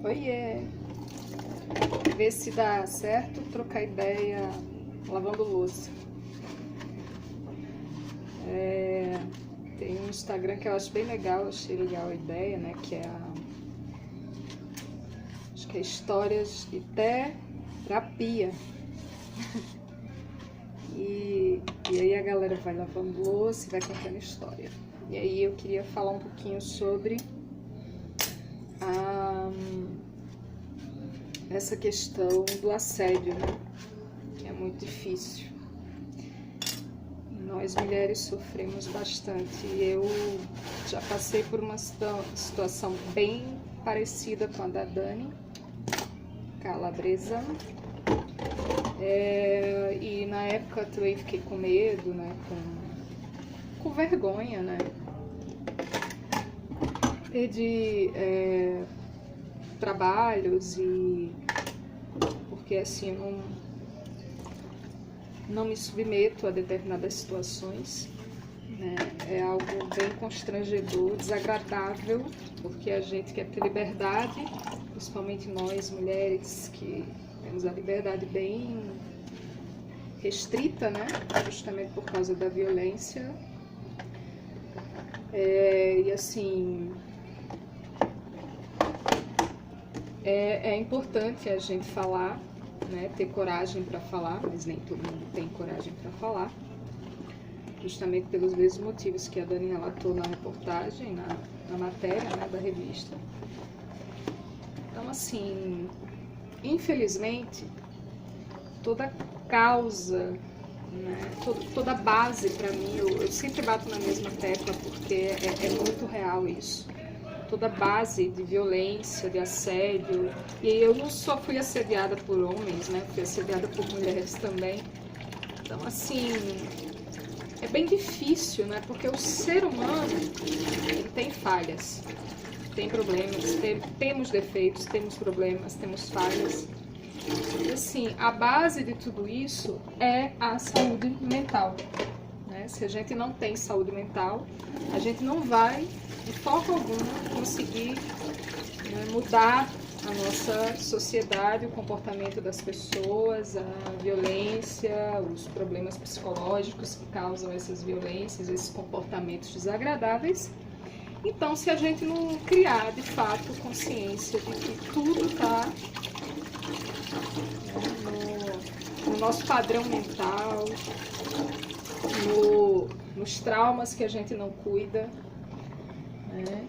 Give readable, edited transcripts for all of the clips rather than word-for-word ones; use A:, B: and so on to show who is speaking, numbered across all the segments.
A: Oiê! Ver se dá certo trocar ideia lavando louça. Tem um Instagram que eu acho bem legal, achei legal a ideia, né? Que é acho que é Histórias de Terapia. E aí a galera vai lavando louça e vai contando história. E aí eu queria falar um pouquinho sobre essa questão do assédio, né? Que é muito difícil. Nós mulheres sofremos bastante. Eu já passei por uma situação bem parecida com a da Dani Calabresa. E na época eu também fiquei com medo, né? Com vergonha, né? Perdi trabalhos porque assim eu não me submeto a determinadas situações, né? É algo bem constrangedor, desagradável, porque a gente quer ter liberdade, principalmente nós mulheres que temos a liberdade bem restrita, né? Justamente por causa da violência. E assim, é importante a gente falar, né? Ter coragem para falar, mas nem todo mundo tem coragem para falar, justamente pelos mesmos motivos que a Dani relatou na reportagem, na matéria, né, da revista. Então, assim, infelizmente, toda causa, né, toda base, para mim, eu sempre bato na mesma tecla, porque é muito real isso. Toda base de violência, de assédio, e eu não só fui assediada por homens, né, fui assediada por mulheres também. Então, assim, é bem difícil, né, porque o ser humano, ele tem falhas, tem problemas, temos defeitos, temos problemas, temos falhas. E assim, a base de tudo isso é a saúde mental, né? Se a gente não tem saúde mental, a gente não vai, de forma alguma, conseguir, né, mudar a nossa sociedade, o comportamento das pessoas, a violência, os problemas psicológicos que causam essas violências, esses comportamentos desagradáveis. Então, se a gente não criar, de fato, consciência de que tudo está no nosso padrão mental, nos traumas que a gente não cuida, né?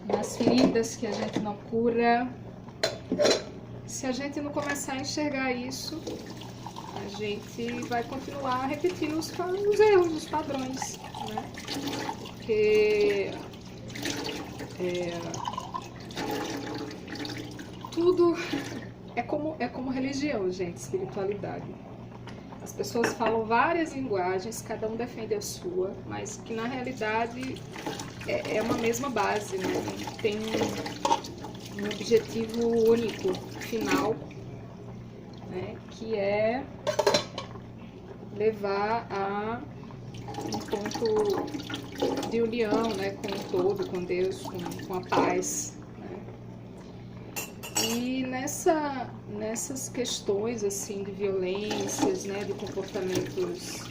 A: Nas feridas que a gente não cura, se a gente não começar a enxergar isso, a gente vai continuar repetindo os erros, os padrões, né? Porque tudo é como religião, gente, espiritualidade. As pessoas falam várias linguagens, cada um defende a sua, mas que na realidade é uma mesma base, né? Tem um objetivo único, final, né? Que é levar a um ponto de união, né? Com o todo, com Deus, com a paz. E nessas questões assim de violências, né, de comportamentos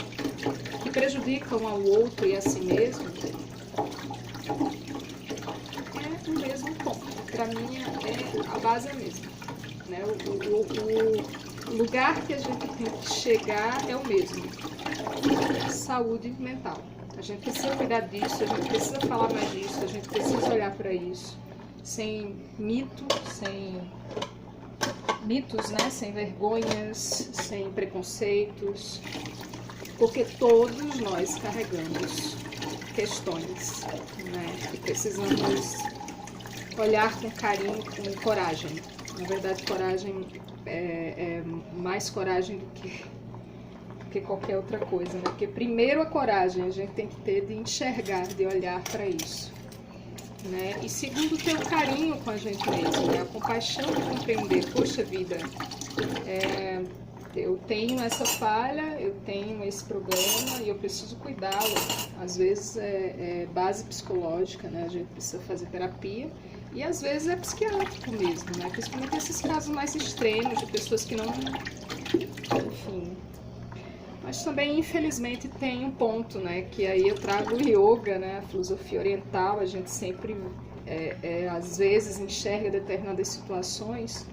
A: que prejudicam ao outro e a si mesmo, é o mesmo ponto. Para mim, a base é a mesma, né? O lugar que a gente tem que chegar é o mesmo: saúde mental. A gente precisa cuidar disso, a gente precisa falar mais disso, a gente precisa olhar para isso. Sem mitos, né? Sem vergonhas, sem preconceitos, porque todos nós carregamos questões, né? Que precisamos olhar com carinho, com coragem. Na verdade, coragem é mais coragem do que qualquer outra coisa, né? Porque primeiro a coragem a gente tem que ter de enxergar, de olhar para isso, né? E segundo, ter o carinho com a gente mesmo, né? A compaixão de compreender, poxa vida, eu tenho essa falha, eu tenho esse problema e eu preciso cuidá-lo. Às vezes é base psicológica, né? A gente precisa fazer terapia, E às vezes é psiquiátrico mesmo, né? Principalmente esses casos mais extremos de pessoas que não... Enfim. Mas também, infelizmente, tem um ponto, né? Que aí eu trago o yoga, né? A filosofia oriental, a gente sempre, às vezes, enxerga determinadas situações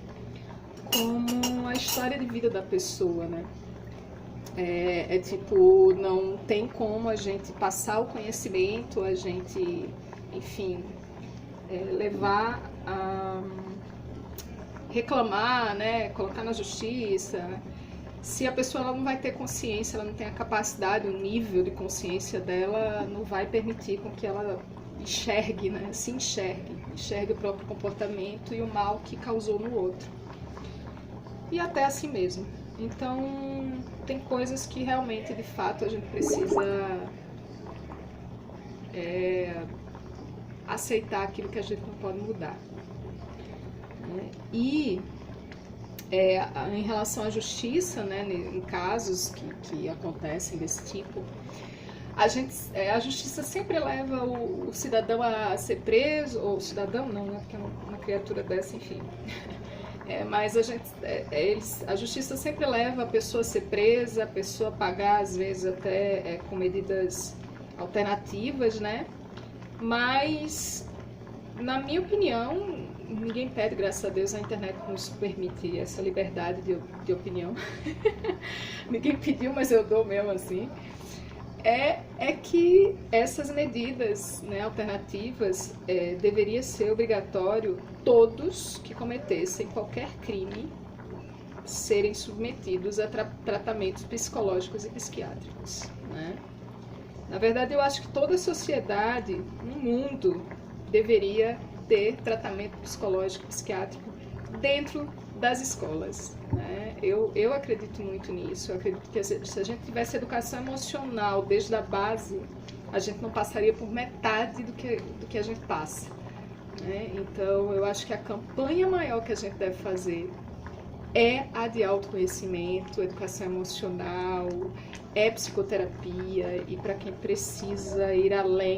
A: como a história de vida da pessoa, né? Tipo, não tem como a gente passar o conhecimento, a gente, enfim, levar a reclamar, né? Colocar na justiça, né? Se a pessoa ela não vai ter consciência, ela não tem a capacidade, o nível de consciência dela não vai permitir com que ela enxergue, né? Se enxergue o próprio comportamento e o mal que causou no outro. E até assim mesmo. Então, tem coisas que realmente, de fato, a gente precisa aceitar aquilo que a gente não pode mudar. E em relação à justiça, né, em casos que acontecem desse tipo, a justiça sempre leva o cidadão a ser preso, ou cidadão não, né, porque é uma criatura dessa, enfim. Mas a justiça sempre leva a pessoa a ser presa, a pessoa a pagar, às vezes até com medidas alternativas, né? Mas, na minha opinião, ninguém pede, graças a Deus, a internet nos permite essa liberdade de opinião. Ninguém pediu, mas eu dou mesmo assim. É que essas medidas, né, alternativas deveria ser obrigatório todos que cometessem qualquer crime serem submetidos a tratamentos psicológicos e psiquiátricos, né? Na verdade, eu acho que toda a sociedade no mundo deveria ter tratamento psicológico e psiquiátrico dentro das escolas, né? Eu acredito muito nisso. Eu acredito que se a gente tivesse educação emocional desde a base, a gente não passaria por metade do que a gente passa, né? Então, eu acho que a campanha maior que a gente deve fazer é a de autoconhecimento, educação emocional, psicoterapia, e para quem precisa ir além,